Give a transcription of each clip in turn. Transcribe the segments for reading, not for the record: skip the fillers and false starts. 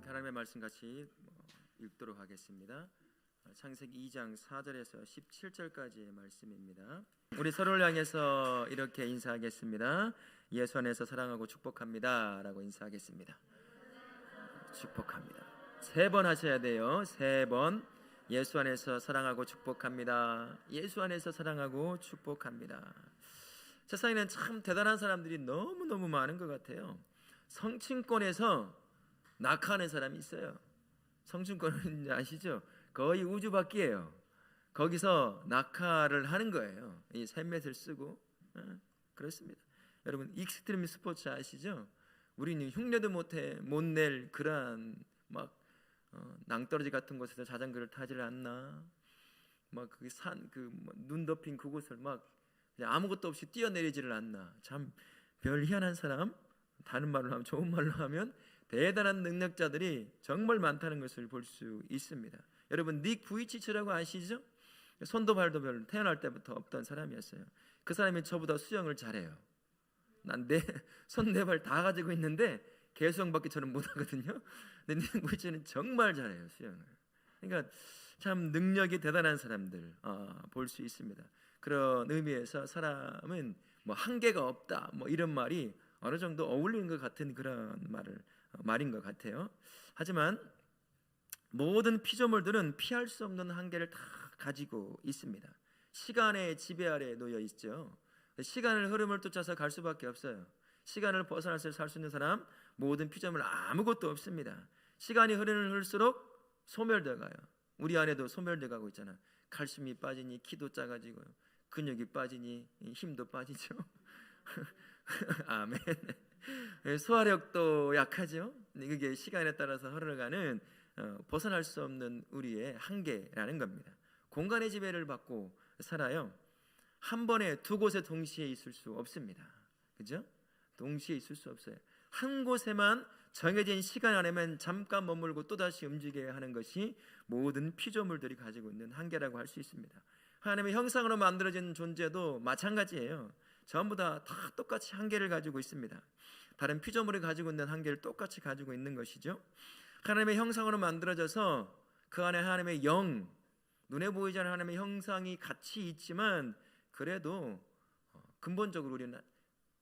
하나님의 말씀 같이 읽도록 하겠습니다. 창세기 2장 4절에서 17절까지의 말씀입니다. 우리 서로를 향해서 이렇게 인사하겠습니다. 예수 안에서 사랑하고 축복합니다 라고 인사하겠습니다. 축복합니다. 3번 하셔야 돼요. 3번. 예수 안에서 사랑하고 축복합니다. 예수 안에서 사랑하고 축복합니다. 세상에는 참 대단한 사람들이 너무너무 많은 것 같아요. 성층권에서 낙하하는 사람이 있어요. 성층권은 아시죠? 거의 우주 밖이에요. 거기서 낙하를 하는 거예요. 이 헬멧을 쓰고. 그렇습니다. 여러분 익스트림 스포츠 아시죠? 우리는 흉내도 못 낼 그러한 막 낭떠러지 같은 곳에서 자전거를 타지를 않나, 막 그 산 눈 덮인 그곳을 막 아무것도 없이 뛰어내리지를 않나. 참 별 희한한 사람. 다른 말로 하면, 좋은 말로 하면 대단한 능력자들이 정말 많다는 것을 볼 수 있습니다. 여러분 닉 부이치치라고 아시죠? 손도 발도 별로 태어날 때부터 없던 사람이었어요. 그 사람이 저보다 수영을 잘해요. 난 내 손 네 발 다 가지고 있는데 개수영밖에 저는 못하거든요. 근데 닉 부이치치는 정말 잘해요, 수영을. 그러니까 참 능력이 대단한 사람들 볼 수 있습니다. 그런 의미에서 사람은 뭐 한계가 없다, 뭐 이런 말이 어느 정도 어울리는 것 같은 그런 말인 것 같아요. 하지만 모든 피조물들은 피할 수 없는 한계를 다 가지고 있습니다. 시간의 지배 아래에 놓여 있죠. 시간의 흐름을 쫓아서 갈 수밖에 없어요. 시간을 벗어나서 살 수 있는 사람, 모든 피조물 아무것도 없습니다. 시간이 흐를수록 소멸돼 가요. 우리 안에도 소멸돼 가고 있잖아. 칼슘이 빠지니 키도 작아지고요, 근육이 빠지니 힘도 빠지죠. 아멘. 소화력도 약하죠. 그게 시간에 따라서 흘러가는 벗어날 수 없는 우리의 한계라는 겁니다. 공간의 지배를 받고 살아요. 한 번에 두 곳에 동시에 있을 수 없습니다. 그죠? 동시에 있을 수 없어요. 한 곳에만 정해진 시간 안에만 잠깐 머물고 또다시 움직여야 하는 것이 모든 피조물들이 가지고 있는 한계라고 할 수 있습니다. 하나님의 형상으로 만들어진 존재도 마찬가지예요. 전부 다 똑같이 한계를 가지고 있습니다. 다른 피조물이 가지고 있는 한계를 똑같이 가지고 있는 것이죠. 하나님의 형상으로 만들어져서 그 안에 하나님의 영, 눈에 보이지 않는 하나님의 형상이 같이 있지만 그래도 근본적으로 우리는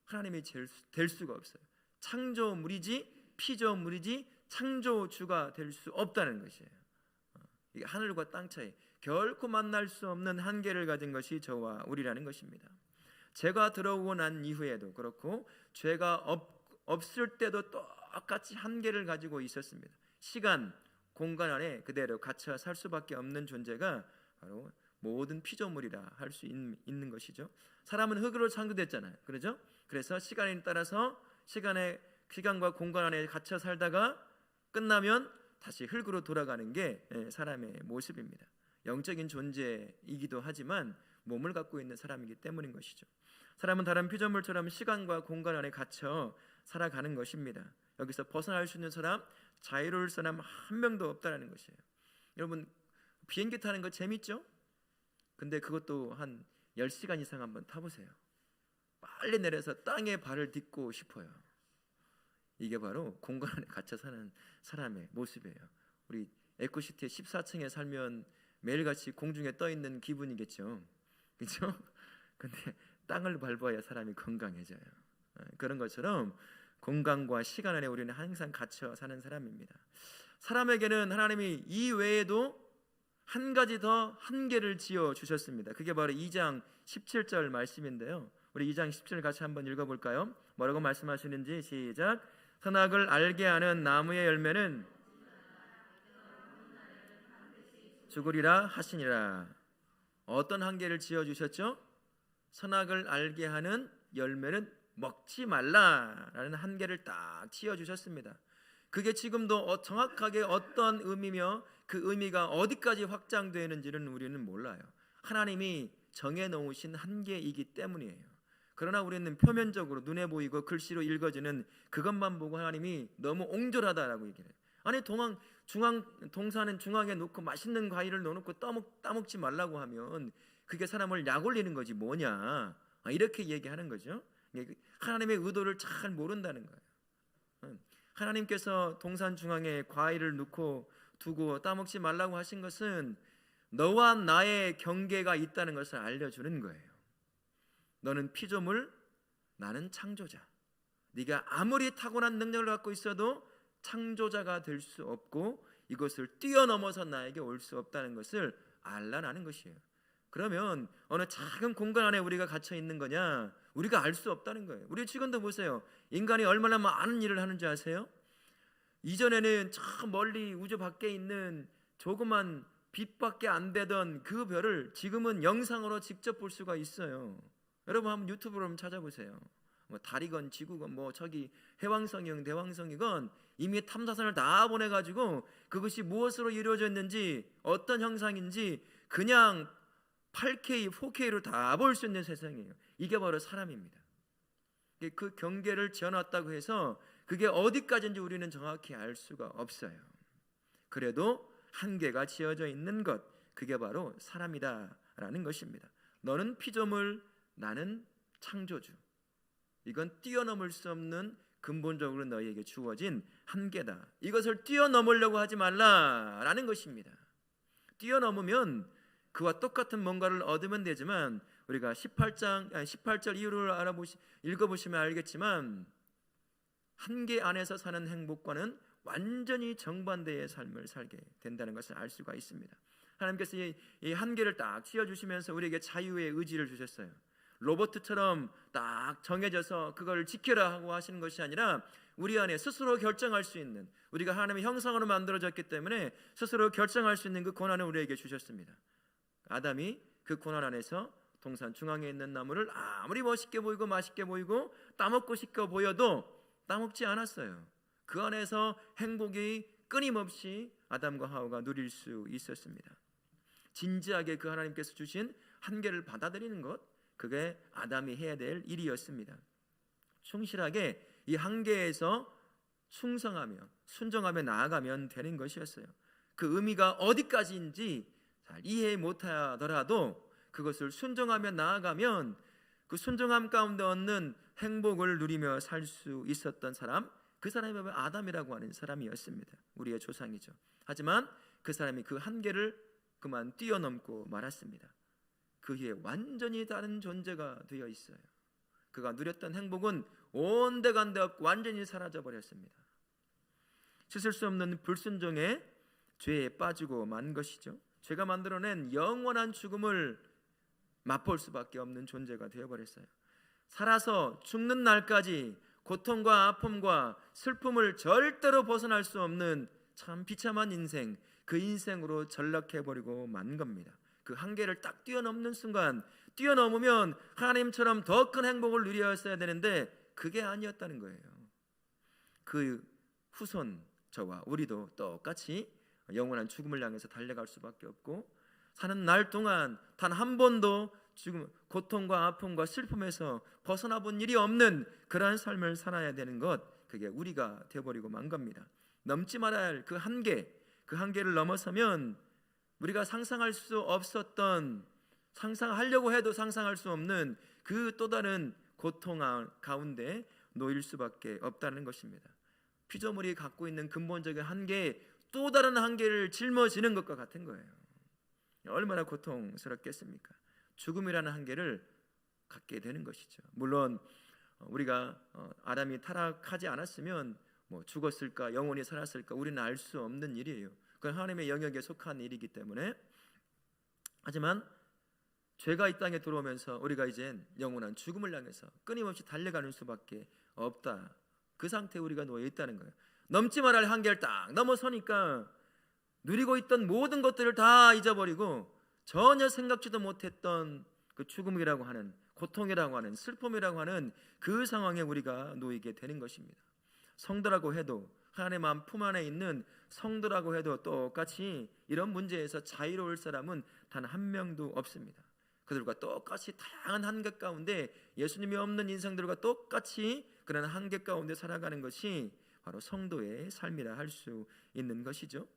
하나님이 될 수가 없어요. 창조물이지 피조물이지 창조주가 될 수 없다는 것이에요. 이게 하늘과 땅 차이, 결코 만날 수 없는 한계를 가진 것이 저와 우리라는 것입니다. 죄가 들어오고 난 이후에도 그렇고 죄가 없을 때도 똑같이 한계를 가지고 있었습니다. 시간, 공간 안에 그대로 갇혀 살 수밖에 없는 존재가 바로 모든 피조물이라 할 수 있는 것이죠. 사람은 흙으로 창조됐잖아요. 그렇죠? 그래서 시간에 따라서 시간과 공간 안에 갇혀 살다가 끝나면 다시 흙으로 돌아가는 게 사람의 모습입니다. 영적인 존재이기도 하지만 몸을 갖고 있는 사람이기 때문인 것이죠. 사람은 다른 피조물처럼 시간과 공간 안에 갇혀 살아가는 것입니다. 여기서 벗어날 수 있는 사람, 자유로울 사람 한 명도 없다는 것이에요. 여러분 비행기 타는 거 재밌죠? 근데 그것도 한 10시간 이상 한번 타보세요. 빨리 내려서 땅에 발을 딛고 싶어요. 이게 바로 공간 안에 갇혀 사는 사람의 모습이에요. 우리 에코시티의 14층에 살면 매일같이 공중에 떠 있는 기분이겠죠. 그렇죠? 근데 땅을 밟아야 사람이 건강해져요. 그런 것처럼 공간과 시간 안에 우리는 항상 갇혀 사는 사람입니다. 사람에게는 하나님이 이 외에도 한 가지 더 한계를 지어 주셨습니다. 그게 바로 2장 17절 말씀인데요. 우리 2장 17절 같이 한번 읽어볼까요? 뭐라고 말씀하시는지 시작. 선악을 알게 하는 나무의 열매는 죽으리라 하시니라. 어떤 한계를 지어 주셨죠? 선악을 알게 하는 열매는 먹지 말라라는 한계를 딱 지어 주셨습니다. 그게 지금도 정확하게 어떤 의미며 그 의미가 어디까지 확장되는지는 우리는 몰라요. 하나님이 정해놓으신 한계이기 때문이에요. 그러나 우리는 표면적으로 눈에 보이고 글씨로 읽어지는 그것만 보고 하나님이 너무 옹졸하다라고 얘기해요. 아니 동산은 중앙에 놓고 맛있는 과일을 넣어놓고 따먹지 말라고 하면 그게 사람을 약 올리는 거지 뭐냐, 이렇게 얘기하는 거죠. 하나님의 의도를 잘 모른다는 거예요. 하나님께서 동산 중앙에 과일을 넣고 두고 따먹지 말라고 하신 것은 너와 나의 경계가 있다는 것을 알려주는 거예요. 너는 피조물, 나는 창조자. 네가 아무리 타고난 능력을 갖고 있어도 창조자가 될 수 없고 이것을 뛰어넘어서 나에게 올 수 없다는 것을 알라는 것이에요. 그러면 어느 작은 공간 안에 우리가 갇혀 있는 거냐? 우리가 알 수 없다는 거예요. 우리 지금도 보세요. 인간이 얼마나 많은 일을 하는지 아세요? 이전에는 저 멀리 우주 밖에 있는 조그만 빛밖에 안 되던 그 별을 지금은 영상으로 직접 볼 수가 있어요. 여러분 한번 유튜브로 한번 찾아보세요. 뭐 달이건 지구건 뭐 저기 해왕성이건 대왕성이건 이미 탐사선을 다 보내가지고 그것이 무엇으로 이루어졌는지 어떤 형상인지 그냥 8K, 4K로 다 볼 수 있는 세상이에요. 이게 바로 사람입니다. 그 경계를 지어놨다고 해서 그게 어디까지인지 우리는 정확히 알 수가 없어요. 그래도 한계가 지어져 있는 것, 그게 바로 사람이다라는 것입니다. 너는 피조물, 나는 창조주. 이건 뛰어넘을 수 없는 근본적으로 너희에게 주어진 한계다. 이것을 뛰어넘으려고 하지 말라라는 것입니다. 뛰어넘으면 그와 똑같은 뭔가를 얻으면 되지만 우리가 18절 이후를 읽어보시면 알겠지만 한계 안에서 사는 행복과는 완전히 정반대의 삶을 살게 된다는 것을 알 수가 있습니다. 하나님께서 이 한계를 딱 씌워주시면서 우리에게 자유의 의지를 주셨어요. 로봇처럼 딱 정해져서 그걸 지켜라 하고 하시는 것이 아니라 우리 안에 스스로 결정할 수 있는, 우리가 하나님의 형상으로 만들어졌기 때문에 스스로 결정할 수 있는 그 권한을 우리에게 주셨습니다. 아담이 그 권한 안에서 동산 중앙에 있는 나무를 아무리 멋있게 보이고 맛있게 보이고 따먹고 싶어 보여도 따먹지 않았어요. 그 안에서 행복이 끊임없이 아담과 하와가 누릴 수 있었습니다. 진지하게 그 하나님께서 주신 한계를 받아들이는 것, 그게 아담이 해야 될 일이었습니다. 충실하게 이 한계에서 충성하며 순종하며 나아가면 되는 것이었어요. 그 의미가 어디까지인지 잘 이해 못하더라도 그것을 순종하며 나아가면 그 순종함 가운데 얻는 행복을 누리며 살 수 있었던 사람, 그 사람이 아담이라고 하는 사람이었습니다. 우리의 조상이죠. 하지만 그 사람이 그 한계를 그만 뛰어넘고 말았습니다. 그 후에 완전히 다른 존재가 되어 있어요. 그가 누렸던 행복은 온데간데 없고 완전히 사라져 버렸습니다. 씻을 수 없는 불순종의 죄에 빠지고 만 것이죠. 죄가 만들어낸 영원한 죽음을 맛볼 수밖에 없는 존재가 되어버렸어요. 살아서 죽는 날까지 고통과 아픔과 슬픔을 절대로 벗어날 수 없는 참 비참한 인생, 그 인생으로 전락해버리고 만 겁니다. 그 한계를 딱 뛰어넘는 순간, 뛰어넘으면 하나님처럼 더 큰 행복을 누렸어야 되는데 그게 아니었다는 거예요. 그 후손 저와 우리도 똑같이 영원한 죽음을 향해서 달려갈 수밖에 없고, 사는 날 동안 단 한 번도 지금 고통과 아픔과 슬픔에서 벗어나 본 일이 없는 그러한 삶을 살아야 되는 것, 그게 우리가 되어버리고 만 겁니다. 넘지 말아야 할 그 한계, 그 한계를 넘어서면 우리가 상상할 수 없었던, 상상하려고 해도 상상할 수 없는 그 또 다른 고통 가운데 놓일 수밖에 없다는 것입니다. 피조물이 갖고 있는 근본적인 한계에 또 다른 한계를 짊어지는 것과 같은 거예요. 얼마나 고통스럽겠습니까? 죽음이라는 한계를 갖게 되는 것이죠. 물론 우리가 아담이 타락하지 않았으면 뭐 죽었을까 영원히 살았을까 우리는 알 수 없는 일이에요. 그건 하나님의 영역에 속한 일이기 때문에. 하지만 죄가 이 땅에 들어오면서 우리가 이젠 영원한 죽음을 향해서 끊임없이 달려가는 수밖에 없다. 그 상태에 우리가 놓여 있다는 거예요. 넘지 말할 한계를 딱 넘어서니까 누리고 있던 모든 것들을 다 잊어버리고 전혀 생각지도 못했던 그 죽음이라고 하는, 고통이라고 하는, 슬픔이라고 하는 그 상황에 우리가 놓이게 되는 것입니다. 성도라고 해도, 하나님의 마음 품 안에 있는 성도라고 해도 똑같이 이런 문제에서 자유로울 사람은 단 한 명도 없습니다. 그들과 똑같이 다양한 한계 가운데, 예수님이 없는 인생들과 똑같이 그런 한계 가운데 살아가는 것이 바로 성도의 삶이라 할 수 있는 것이죠.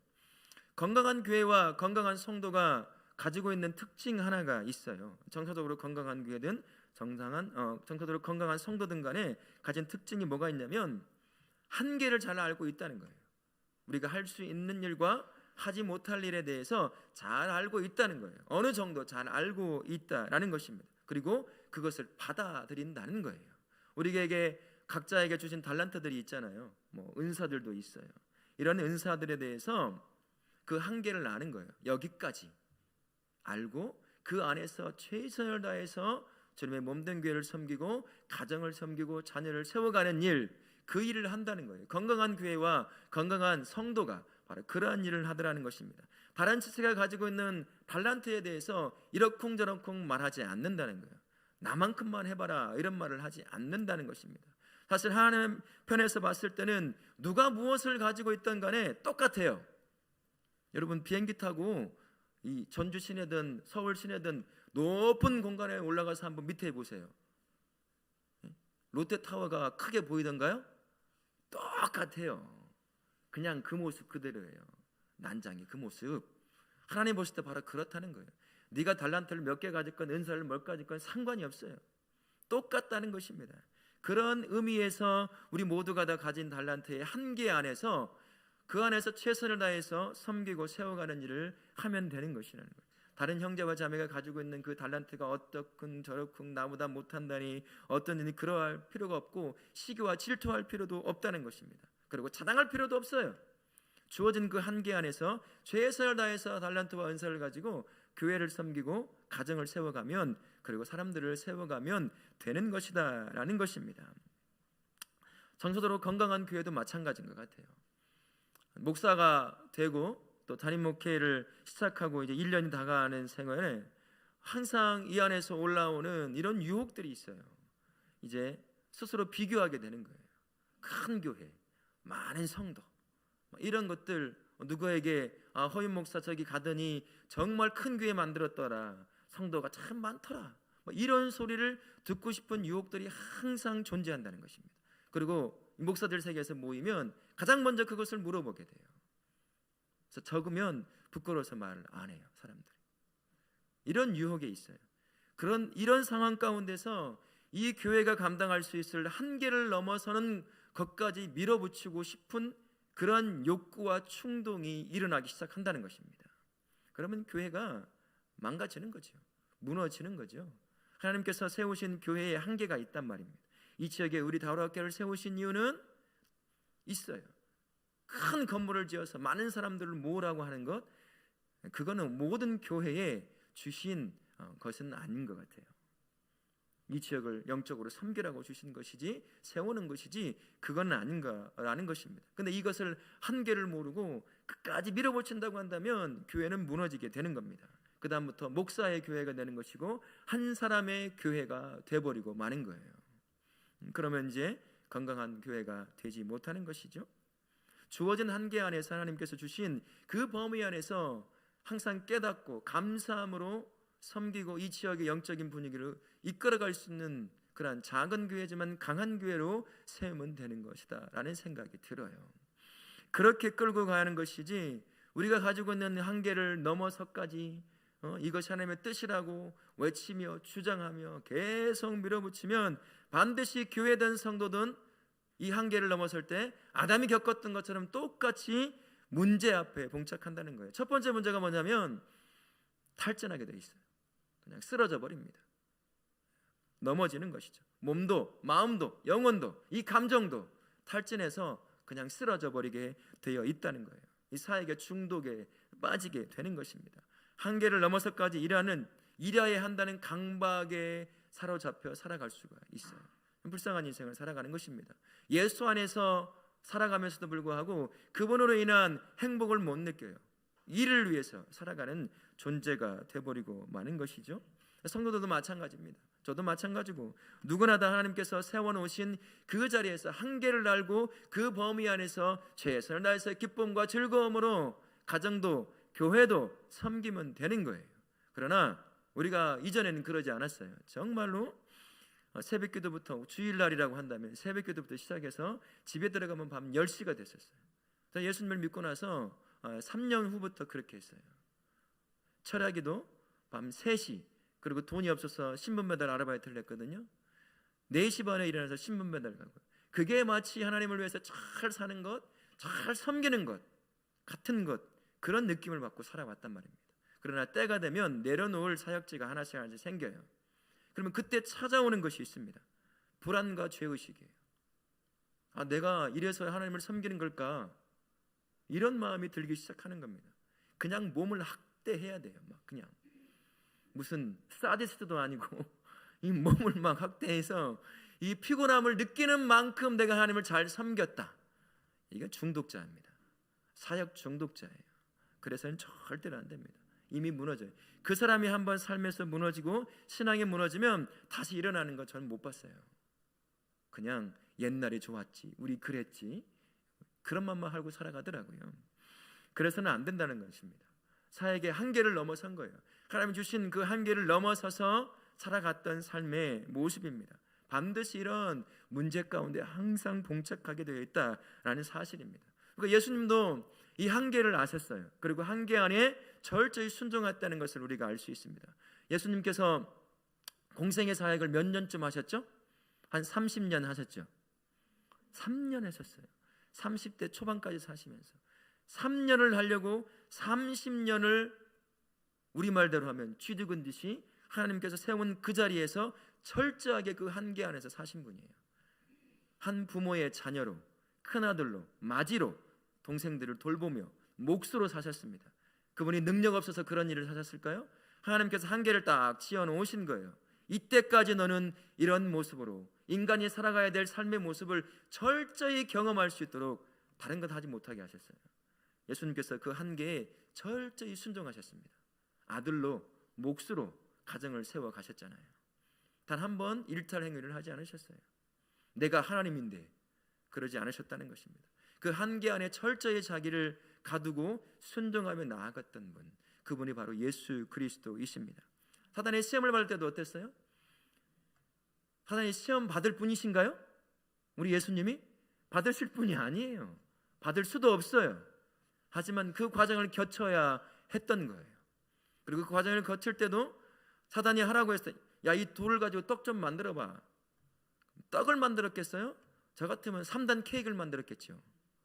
건강한 교회와 건강한 성도가 가지고 있는 특징 하나가 있어요. 정서적으로 건강한 교회든 정서적으로 건강한 성도든 간에 가진 특징이 뭐가 있냐면, 한계를 잘 알고 있다는 거예요. 우리가 할 수 있는 일과 하지 못할 일에 대해서 잘 알고 있다는 거예요. 어느 정도 잘 알고 있다라는 것입니다. 그리고 그것을 받아들인다는 거예요. 우리에게 각자에게 주신 달란트들이 있잖아요. 은사들도 있어요. 이런 은사들에 대해서 그 한계를 아는 거예요. 여기까지 알고 그 안에서 최선을 다해서 주님의 몸된 교회를 섬기고 가정을 섬기고 자녀를 세워가는 일, 그 일을 한다는 거예요. 건강한 교회와 건강한 성도가 바로 그러한 일을 하더라는 것입니다. 다른 지체가 가지고 있는 달란트에 대해서 이러쿵저러쿵 말하지 않는다는 거예요. 나만큼만 해봐라 이런 말을 하지 않는다는 것입니다. 사실 하나님 편에서 봤을 때는 누가 무엇을 가지고 있던 간에 똑같아요. 여러분 비행기 타고 이 전주 시내든 서울 시내든 높은 공간에 올라가서 한번 밑에 보세요. 롯데타워가 크게 보이던가요? 똑같아요. 그냥 그 모습 그대로예요. 난장이 그 모습. 하나님 보실 때 바로 그렇다는 거예요. 네가 달란트를 몇 개 가졌건 은사를 몇 가졌건 상관이 없어요. 똑같다는 것입니다. 그런 의미에서 우리 모두가 다 가진 달란트의 한계 안에서 그 안에서 최선을 다해서 섬기고 세워가는 일을 하면 되는 것이라는 거예요. 다른 형제와 자매가 가지고 있는 그 달란트가 어떻군 저렇군 나보다 못한다니 어떤 일이 그러할 필요가 없고 시기와 질투할 필요도 없다는 것입니다. 그리고 자당할 필요도 없어요. 주어진 그 한계 안에서 최선을 다해서 달란트와 은사를 가지고 교회를 섬기고 가정을 세워가면 그리고 사람들을 세워가면 되는 것이다 라는 것입니다. 성도로 건강한 교회도 마찬가지인 것 같아요. 목사가 되고 또 담임 목회를 시작하고 이제 1년이 다가가는 생활에 항상 이 안에서 올라오는 이런 유혹들이 있어요. 이제 스스로 비교하게 되는 거예요. 큰 교회, 많은 성도, 이런 것들 누구에게 허윤 목사 저기 가더니 정말 큰 교회 만들었더라, 성도가 참 많더라, 이런 소리를 듣고 싶은 유혹들이 항상 존재한다는 것입니다. 그리고 목사들 세계에서 모이면 가장 먼저 그것을 물어보게 돼요. 그래서 적으면 부끄러워서 말을 안 해요, 사람들이. 이런 유혹에 있어요. 이런 상황 가운데서 이 교회가 감당할 수 있을 한계를 넘어서는 것까지 밀어붙이고 싶은 그런 욕구와 충동이 일어나기 시작한다는 것입니다. 그러면 교회가 망가지는 거죠. 무너지는 거죠. 하나님께서 세우신 교회에 한계가 있단 말입니다. 이 지역에 우리 다우라교회를 세우신 이유는 있어요. 큰 건물을 지어서 많은 사람들을 모으라고 하는 것, 그거는 모든 교회에 주신 것은 아닌 것 같아요. 이 지역을 영적으로 섬기라고 주신 것이지 세우는 것이지 그건 아닌가라는 것입니다. 그런데 이것을 한계를 모르고 끝까지 밀어붙인다고 한다면 교회는 무너지게 되는 겁니다. 그 다음부터 목사의 교회가 되는 것이고 한 사람의 교회가 돼버리고 마는 거예요. 그러면 이제 건강한 교회가 되지 못하는 것이죠. 주어진 한계 안에서 하나님께서 주신 그 범위 안에서 항상 깨닫고 감사함으로 섬기고 이 지역의 영적인 분위기를 이끌어갈 수 있는 그러한 작은 교회지만 강한 교회로 세우면 되는 것이다 라는 생각이 들어요. 그렇게 끌고 가는 것이지 우리가 가지고 있는 한계를 넘어서까지 이것이 하나님의 뜻이라고 외치며 주장하며 계속 밀어붙이면 반드시 교회든 성도든 이 한계를 넘어설 때 아담이 겪었던 것처럼 똑같이 문제 앞에 봉착한다는 거예요. 첫 번째 문제가 뭐냐면 탈진하게 돼 있어요. 그냥 쓰러져 버립니다. 넘어지는 것이죠. 몸도 마음도 영혼도 이 감정도 탈진해서 그냥 쓰러져 버리게 되어 있다는 거예요. 이 사역의 중독에 빠지게 되는 것입니다. 한계를 넘어서까지 일해야 한다는 강박에 사로잡혀 살아갈 수가 있어요. 불쌍한 인생을 살아가는 것입니다. 예수 안에서 살아가면서도 불구하고 그분으로 인한 행복을 못 느껴요. 이를 위해서 살아가는 존재가 돼버리고 마는 것이죠. 성도들도 마찬가지입니다. 저도 마찬가지고 누구나 다 하나님께서 세워놓으신 그 자리에서 한계를 알고 그 범위 안에서 최선을 다해서 기쁨과 즐거움으로 가정도 교회도 섬기면 되는 거예요. 그러나 우리가 이전에는 그러지 않았어요. 정말로 새벽기도부터 주일날이라고 한다면 새벽기도부터 시작해서 집에 들어가면 밤 10시가 됐었어요. 예수님을 믿고 나서 3년 후부터 그렇게 했어요. 철야기도 밤 3시, 그리고 돈이 없어서 신문 배달 아르바이트를 했거든요. 4시 반에 일어나서 신문 배달 가고, 그게 마치 하나님을 위해서 잘 사는 것, 잘 섬기는 것 같은 것, 그런 느낌을 받고 살아왔단 말입니다. 그러나 때가 되면 내려놓을 사역지가 하나씩 생겨요. 그러면 그때 찾아오는 것이 있습니다. 불안과 죄의식이에요. 내가 이래서 하나님을 섬기는 걸까? 이런 마음이 들기 시작하는 겁니다. 그냥 몸을 학대해야 돼요. 막 그냥 무슨 사디스트도 아니고 이 몸을 막 학대해서 이 피곤함을 느끼는 만큼 내가 하나님을 잘 섬겼다. 이건 중독자입니다. 사역 중독자예요. 그래서는 절대로 안 됩니다. 이미 무너져요. 그 사람이 한번 삶에서 무너지고 신앙이 무너지면 다시 일어나는 건 저는 못 봤어요. 그냥 옛날이 좋았지, 우리 그랬지, 그런 맘만 하고 살아가더라고요. 그래서는 안 된다는 것입니다. 사역의 한계를 넘어선 거예요. 하나님 주신 그 한계를 넘어서서 살아갔던 삶의 모습입니다. 반드시 이런 문제 가운데 항상 봉착하게 되어 있다라는 사실입니다. 그러니까 예수님도 이 한계를 아셨어요. 그리고 한계 안에 철저히 순종했다는 것을 우리가 알 수 있습니다. 예수님께서 공생의 사역을 몇 년쯤 하셨죠? 한 30년 하셨죠. 3년 하셨어요. 30대 초반까지 사시면서 3년을 하려고 30년을 우리말대로 하면 쥐죽은 듯이 하나님께서 세운 그 자리에서 철저하게 그 한계 안에서 사신 분이에요. 한 부모의 자녀로, 큰아들로, 맏이로 동생들을 돌보며 몫으로 사셨습니다. 그분이 능력 없어서 그런 일을 하셨을까요? 하나님께서 한계를 딱 지어놓으신 거예요. 이때까지 너는 이런 모습으로 인간이 살아가야 될 삶의 모습을 철저히 경험할 수 있도록 다른 것 하지 못하게 하셨어요. 예수님께서 그 한계에 철저히 순종하셨습니다. 아들로, 몫으로 가정을 세워 가셨잖아요. 단 한 번 일탈 행위를 하지 않으셨어요. 내가 하나님인데 그러지 않으셨다는 것입니다. 그 한계 안에 철저히 자기를 가두고 순종하며 나아갔던 분, 그분이 바로 예수 그리스도이십니다. 사단의 시험을 받을 때도 어땠어요? 사단이 시험 받을 분이신가요? 우리 예수님이 받으실 분이 아니에요. 받을 수도 없어요. 하지만 그 과정을 거쳐야 했던 거예요. 그리고 그 과정을 거칠 때도 사단이 하라고 했어요. 야, 이 돌을 가지고 떡 좀 만들어봐. 떡을 만들었겠어요? 저 같으면 3단 케이크를 만들었겠죠.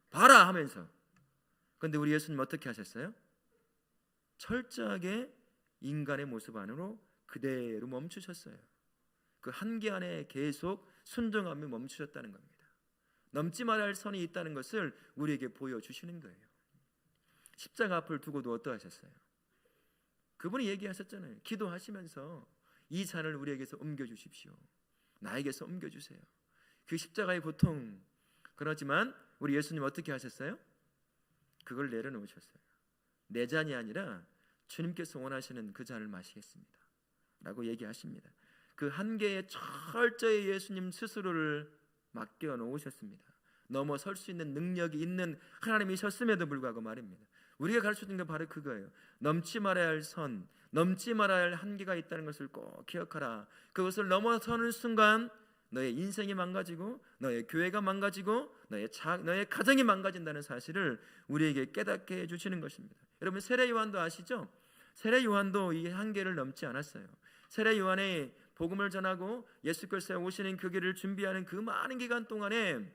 봐라 하면서. 그런데 우리 예수님 어떻게 하셨어요? 철저하게 인간의 모습 안으로 그대로 멈추셨어요. 그 한계 안에 계속 순종하며 멈추셨다는 겁니다. 넘지 말아야 할 선이 있다는 것을 우리에게 보여주시는 거예요. 십자가 앞을 두고도 어떠하셨어요? 그분이 얘기하셨잖아요. 기도하시면서 이 잔을 우리에게서 옮겨주십시오. 나에게서 옮겨주세요. 그 십자가의 고통. 그렇지만 우리 예수님 어떻게 하셨어요? 그걸 내려놓으셨어요. 내 잔이 아니라 주님께서 원하시는 그 잔을 마시겠습니다 라고 얘기하십니다. 그 한계에 철저히 예수님 스스로를 맡겨 놓으셨습니다. 넘어설 수 있는 능력이 있는 하나님이셨음에도 불구하고 말입니다. 우리가 가르쳐 주는 게 바로 그거예요. 넘지 말아야 할 선, 넘지 말아야 할 한계가 있다는 것을 꼭 기억하라. 그것을 넘어서는 순간 너의 인생이 망가지고 너의 교회가 망가지고 너의 가정이 망가진다는 사실을 우리에게 깨닫게 해주시는 것입니다. 여러분 세례 요한도 아시죠? 세례 요한도 이 한계를 넘지 않았어요. 세례 요한의 복음을 전하고 예수께서 오시는 그 길을 준비하는 그 많은 기간 동안에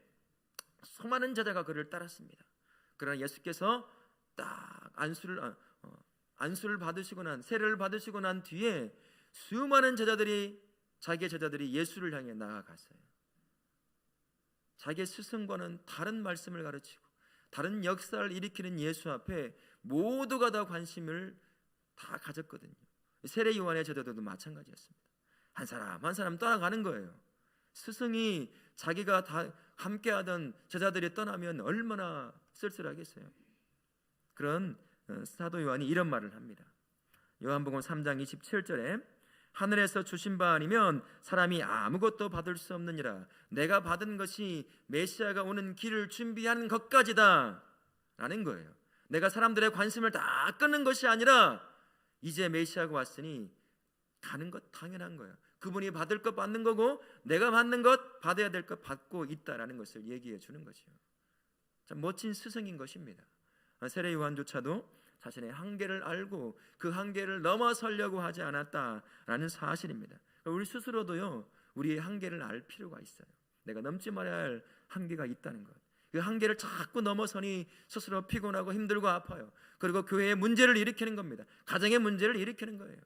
수많은 제자가 그를 따랐습니다. 그러나 예수께서 딱 안수를 받으시고 난 세례를 받으시고 난 뒤에 수많은 자기의 제자들이 예수를 향해 나아갔어요. 자기의 스승과는 다른 말씀을 가르치고 다른 역사를 일으키는 예수 앞에 모두가 다 관심을 다 가졌거든요. 세례 요한의 제자들도 마찬가지였습니다. 한 사람 한 사람 떠나가는 거예요. 스승이 자기가 다 함께하던 제자들이 떠나면 얼마나 쓸쓸하겠어요. 그런 사도 요한이 이런 말을 합니다. 요한복음 3장 27절에 하늘에서 주신 바 아니면 사람이 아무것도 받을 수 없느니라. 내가 받은 것이 메시아가 오는 길을 준비하는 것까지다 라는 거예요. 내가 사람들의 관심을 다 끄는 것이 아니라 이제 메시아가 왔으니 가는 것 당연한 거예요. 그분이 받을 것 받는 거고 내가 받는 것 받아야 될 것 받고 있다라는 것을 얘기해 주는 거죠. 참 멋진 스승인 것입니다. 세례 요한조차도 자신의 한계를 알고 그 한계를 넘어서려고 하지 않았다라는 사실입니다. 우리 스스로도요, 우리의 한계를 알 필요가 있어요. 내가 넘지 말아야 할 한계가 있다는 것. 그 한계를 자꾸 넘어서니 스스로 피곤하고 힘들고 아파요. 그리고 교회의 문제를 일으키는 겁니다. 가정의 문제를 일으키는 거예요.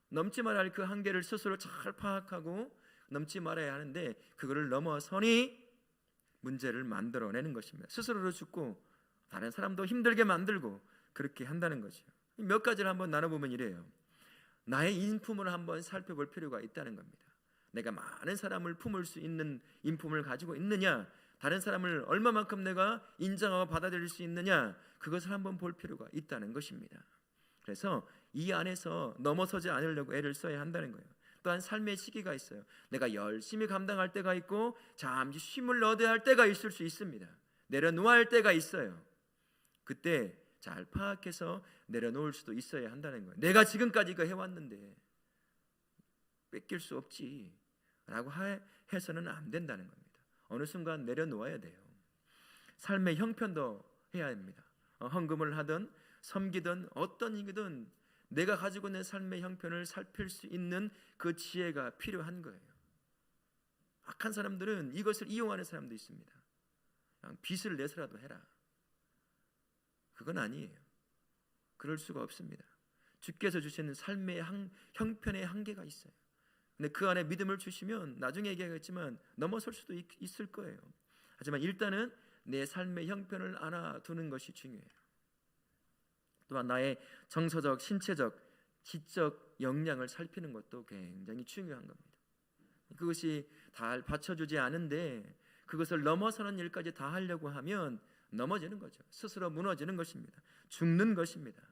넘지 말아야 할 그 한계를 스스로 잘 파악하고 넘지 말아야 하는데 그거를 넘어서니 문제를 만들어내는 것입니다. 스스로로 죽고 다른 사람도 힘들게 만들고 그렇게 한다는 거죠. 몇 가지를 한번 나눠보면 이래요. 나의 인품을 한번 살펴볼 필요가 있다는 겁니다. 내가 많은 사람을 품을 수 있는 인품을 가지고 있느냐, 다른 사람을 얼마만큼 내가 인정하고 받아들일 수 있느냐, 그것을 한번 볼 필요가 있다는 것입니다. 그래서 이 안에서 넘어서지 않으려고 애를 써야 한다는 거예요. 또한 삶의 시기가 있어요. 내가 열심히 감당할 때가 있고 잠시 쉼을 얻어야 할 때가 있을 수 있습니다. 내려놓아야 할 때가 있어요. 그때 잘 파악해서 내려놓을 수도 있어야 한다는 거예요. 내가 지금까지 이거 해왔는데 뺏길 수 없지 라고 해서는 안 된다는 겁니다. 어느 순간 내려놓아야 돼요. 삶의 형편도 해야 합니다. 헌금을 하든 섬기든 어떤 일이든 내가 가지고 있는 삶의 형편을 살필 수 있는 그 지혜가 필요한 거예요. 악한 사람들은 이것을 이용하는 사람도 있습니다. 그냥 빚을 내서라도 해라. 그건 아니에요. 그럴 수가 없습니다. 주께서 주시는 삶의 형편의 한계가 있어요. 근데 그 안에 믿음을 주시면 나중에 얘기하겠지만 넘어설 수도 있을 거예요. 하지만 일단은 내 삶의 형편을 알아두는 것이 중요해요. 또한 나의 정서적, 신체적, 지적 역량을 살피는 것도 굉장히 중요한 겁니다. 그것이 다 받쳐주지 않은데 그것을 넘어서는 일까지 다 하려고 하면 넘어지는 거죠. 스스로 무너지는 것입니다. 죽는 것입니다.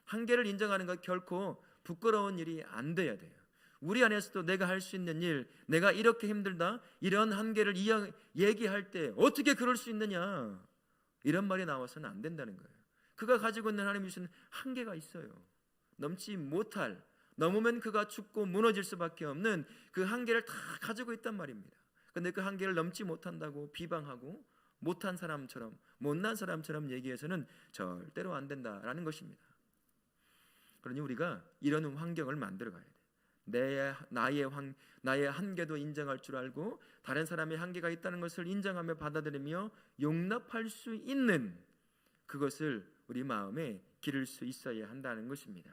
한계를 인정하는 것 결코 부끄러운 일이 안 돼야 돼요. 우리 안에서도 내가 할 수 있는 일, 내가 이렇게 힘들다, 이런 한계를 얘기할 때 어떻게 그럴 수 있느냐, 이런 말이 나와서는 안 된다는 거예요. 그가 가지고 있는 하나님이 주신 한계가 있어요. 넘지 못할, 넘으면 그가 죽고 무너질 수밖에 없는 그 한계를 다 가지고 있단 말입니다. 그런데 그 한계를 넘지 못한다고 비방하고 못한 사람처럼, 못난 사람처럼 얘기해서는 절대로 안 된다라는 것입니다. 그러니 우리가 이런 환경을 만들어 가야 돼요. 나의 한계도 인정할 줄 알고 다른 사람의 한계가 있다는 것을 인정하며 받아들이며 용납할 수 있는 그것을 우리 마음에 기를 수 있어야 한다는 것입니다.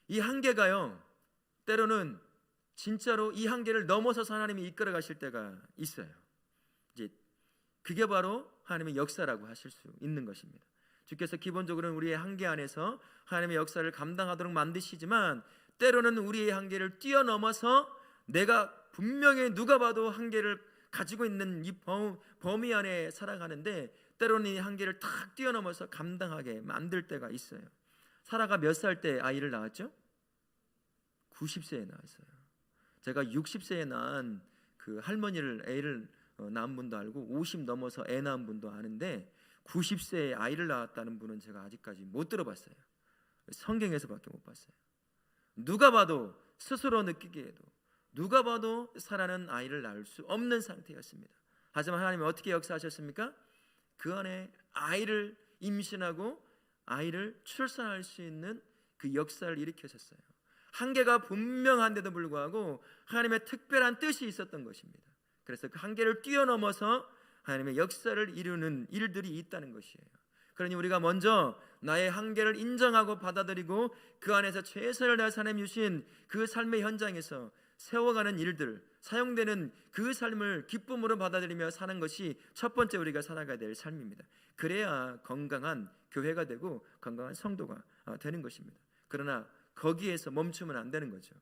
이 한계가요, 때로는 진짜로 이 한계를 넘어서서 하나님이 이끌어 가실 때가 있어요. 이제 그게 바로 하나님의 역사라고 하실 수 있는 것입니다. 주께서 기본적으로는 우리의 한계 안에서 하나님의 역사를 감당하도록 만드시지만 때로는 우리의 한계를 뛰어넘어서 내가 분명히 누가 봐도 한계를 가지고 있는 이 범위 안에 살아가는데 때로는 이 한계를 탁 뛰어넘어서 감당하게 만들 때가 있어요. 사라가 몇 살 때 아이를 낳았죠? 90세에 낳았어요. 제가 60세에 낳은 그 할머니를 애를 낳은 분도 알고 50 넘어서 애 낳은 분도 아는데 90세에 아이를 낳았다는 분은 제가 아직까지 못 들어봤어요. 성경에서밖에 못 봤어요. 누가 봐도 스스로 느끼기에도 누가 봐도 사라는 아이를 낳을 수 없는 상태였습니다. 하지만 하나님이 어떻게 역사하셨습니까? 그 안에 아이를 임신하고 아이를 출산할 수 있는 그 역사를 일으키셨어요. 한계가 분명한데도 불구하고 하나님의 특별한 뜻이 있었던 것입니다. 그래서 그 한계를 뛰어넘어서 하나님의 역사를 이루는 일들이 있다는 것이에요. 그러니 우리가 먼저 나의 한계를 인정하고 받아들이고 그 안에서 최선을 다해서 하나님 주신 그 삶의 현장에서 세워가는 일들, 사용되는 그 삶을 기쁨으로 받아들이며 사는 것이 첫 번째 우리가 살아가야 될 삶입니다. 그래야 건강한 교회가 되고 건강한 성도가 되는 것입니다. 그러나 거기에서 멈추면 안 되는 거죠.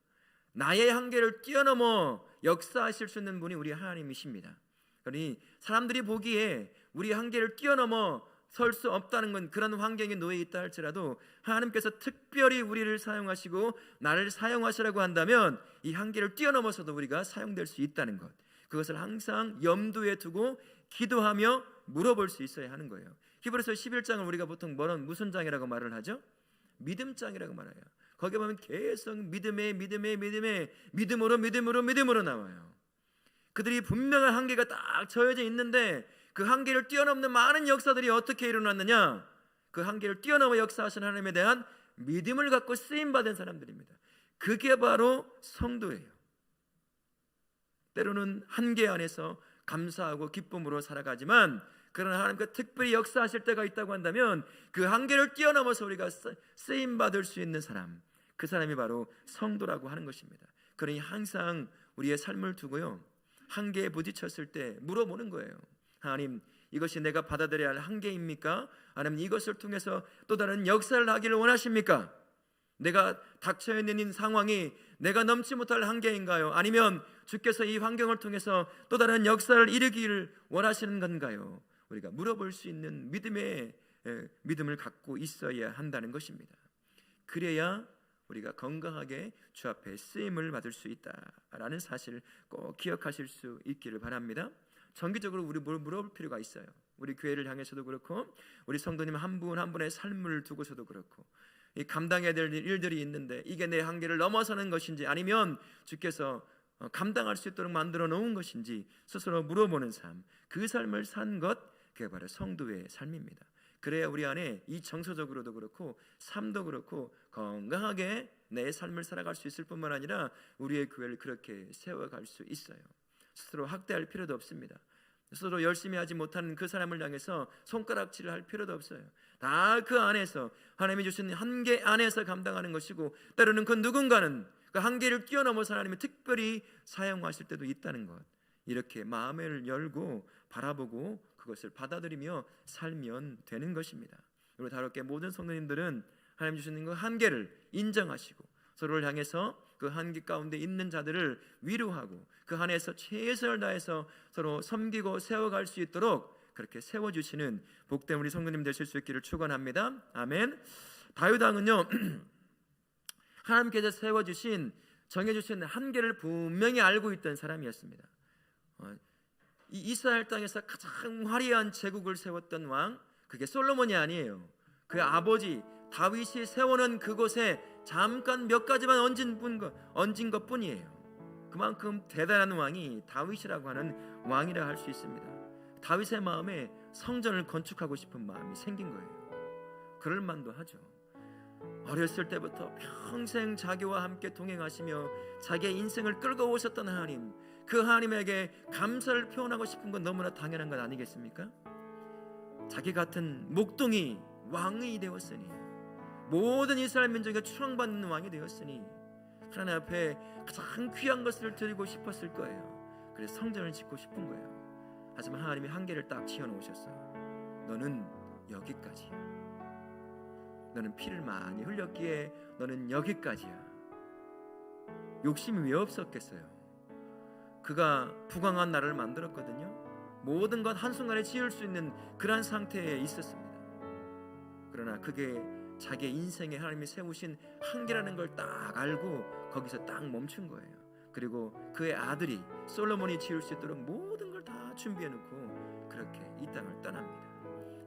나의 한계를 뛰어넘어 역사하실 수 있는 분이 우리 하나님이십니다. 그러니 사람들이 보기에 우리 한계를 뛰어넘어 설 수 없다는 건 그런 환경에 놓여 있다 할지라도 하나님께서 특별히 우리를 사용하시고 나를 사용하시라고 한다면 이 한계를 뛰어넘어서도 우리가 사용될 수 있다는 것, 그것을 항상 염두에 두고 기도하며 물어볼 수 있어야 하는 거예요. 히브리서 11장을 우리가 보통 무슨 장이라고 말을 하죠? 믿음장이라고 말해요. 거기에 보면 계속 믿음으로 나와요. 그들이 분명한 한계가 딱 저어져 있는데 그 한계를 뛰어넘는 많은 역사들이 어떻게 일어났느냐? 그 한계를 뛰어넘어 역사하신 하나님에 대한 믿음을 갖고 쓰임받은 사람들입니다. 그게 바로 성도예요. 때로는 한계 안에서 감사하고 기쁨으로 살아가지만, 그러나 하나님께서 특별히 역사하실 때가 있다고 한다면 그 한계를 뛰어넘어서 우리가 쓰임받을 수 있는 사람, 그 사람이 바로 성도라고 하는 것입니다. 그러니 항상 우리의 삶을 두고요, 한계에 부딪혔을 때 물어보는 거예요. 하나님, 이것이 내가 받아들여야 할 한계입니까? 아니면 이것을 통해서 또 다른 역사를 하기를 원하십니까? 내가 닥쳐있는 이 상황이 내가 넘지 못할 한계인가요? 아니면 주께서 이 환경을 통해서 또 다른 역사를 이루기를 원하시는 건가요? 우리가 물어볼 수 있는 믿음을 갖고 있어야 한다는 것입니다. 그래야 우리가 건강하게 주 앞에 쓰임을 받을 수 있다라는 사실을 꼭 기억하실 수 있기를 바랍니다. 정기적으로 우리 물어볼 필요가 있어요. 우리 교회를 향해서도 그렇고, 우리 성도님 한 분 한 분의 삶을 두고서도 그렇고, 이 감당해야 될 일들이 있는데 이게 내 한계를 넘어서는 것인지, 아니면 주께서 감당할 수 있도록 만들어 놓은 것인지 스스로 물어보는 삶, 그 삶을 산 것, 그게 바로 성도의 삶입니다. 그래야 우리 안에 이 정서적으로도 그렇고 삶도 그렇고 건강하게 내 삶을 살아갈 수 있을 뿐만 아니라 우리의 교회를 그렇게 세워갈 수 있어요. 스스로 학대할 필요도 없습니다. 스스로 열심히 하지 못하는 그 사람을 향해서 손가락질을 할 필요도 없어요. 다 그 안에서 하나님이 주신 한계 안에서 감당하는 것이고, 때로는 그 누군가는 그 한계를 뛰어넘어서 하나님이 특별히 사용하실 때도 있다는 것, 이렇게 마음을 열고 바라보고 그것을 받아들이며 살면 되는 것입니다. 그리고 다롭게 모든 성도님들은 하나님 주시는 그 한계를 인정하시고 서로를 향해서 그 한계 가운데 있는 자들을 위로하고 그 안에서 최선을 다해서 서로 섬기고 세워갈 수 있도록 그렇게 세워주시는 복된 우리 성도님 되실 수 있기를 축원합니다. 아멘. 다윗 왕은요 하나님께서 세워주신, 정해주신 한계를 분명히 알고 있던 사람이었습니다. 이 이스라엘 땅에서 가장 화려한 제국을 세웠던 왕, 그게 솔로몬이 아니에요. 그의 아버지 다윗이 세워놓은 그곳에 잠깐 몇 가지만 얹은 것뿐이에요. 그만큼 대단한 왕이 다윗이라고 하는 왕이라 할 수 있습니다. 다윗의 마음에 성전을 건축하고 싶은 마음이 생긴 거예요. 그럴 만도 하죠. 어렸을 때부터 평생 자기와 함께 동행하시며 자기의 인생을 끌고 오셨던 하나님, 그 하나님에게 감사를 표현하고 싶은 건 너무나 당연한 것 아니겠습니까? 자기 같은 목동이 왕이 되었으니, 모든 이스라엘 민족에 추앙받는 왕이 되었으니 하나님 앞에 가장 귀한 것을 드리고 싶었을 거예요. 그래서 성전을 짓고 싶은 거예요. 하지만 하나님이 한계를 딱 지어놓으셨어요. 너는 여기까지야. 너는 피를 많이 흘렸기에 너는 여기까지야. 욕심이 왜 없었겠어요? 그가 부강한 나라를 만들었거든요. 모든 것 한순간에 지을 수 있는 그런 상태에 있었습니다. 그러나 그게 자기의 인생에 하나님이 세우신 한계라는 걸 딱 알고 거기서 딱 멈춘 거예요. 그리고 그의 아들이 솔로몬이 지을 수 있도록 모든 걸 다 준비해놓고 그렇게 이 땅을 떠납니다.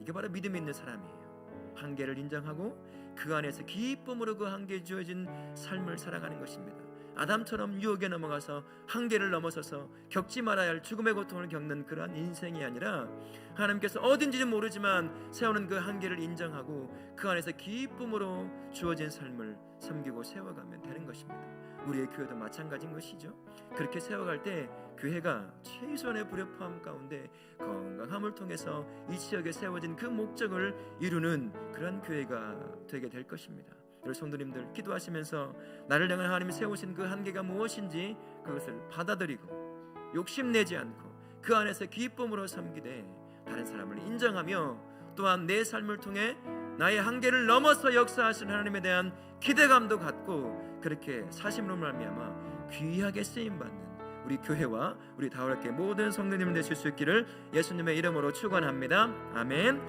이게 바로 믿음이 있는 사람이에요. 한계를 인정하고 그 안에서 기쁨으로 그 한계에 주어진 삶을 살아가는 것입니다. 아담처럼 유혹에 넘어가서 한계를 넘어서서 겪지 말아야 할 죽음의 고통을 겪는 그러한 인생이 아니라, 하나님께서 어딘지는 모르지만 세우는 그 한계를 인정하고 그 안에서 기쁨으로 주어진 삶을 섬기고 세워가면 되는 것입니다. 우리의 교회도 마찬가지인 것이죠. 그렇게 세워갈 때 교회가 최소한의 불협화음 가운데 건강함을 통해서 이 지역에 세워진 그 목적을 이루는 그런 교회가 되게 될 것입니다. 우리 성도님들 기도하시면서 나를 향한 하나님이 세우신 그 한계가 무엇인지 그것을 받아들이고 욕심내지 않고 그 안에서 기쁨으로 섬기되 다른 사람을 인정하며 또한 내 삶을 통해 나의 한계를 넘어서 역사하신 하나님에 대한 기대감도 갖고 그렇게 사심으로 말미암아 귀하게 쓰임받는 우리 교회와 우리 다울학교 모든 성도님 되실 수 있기를 예수님의 이름으로 축원합니다. 아멘.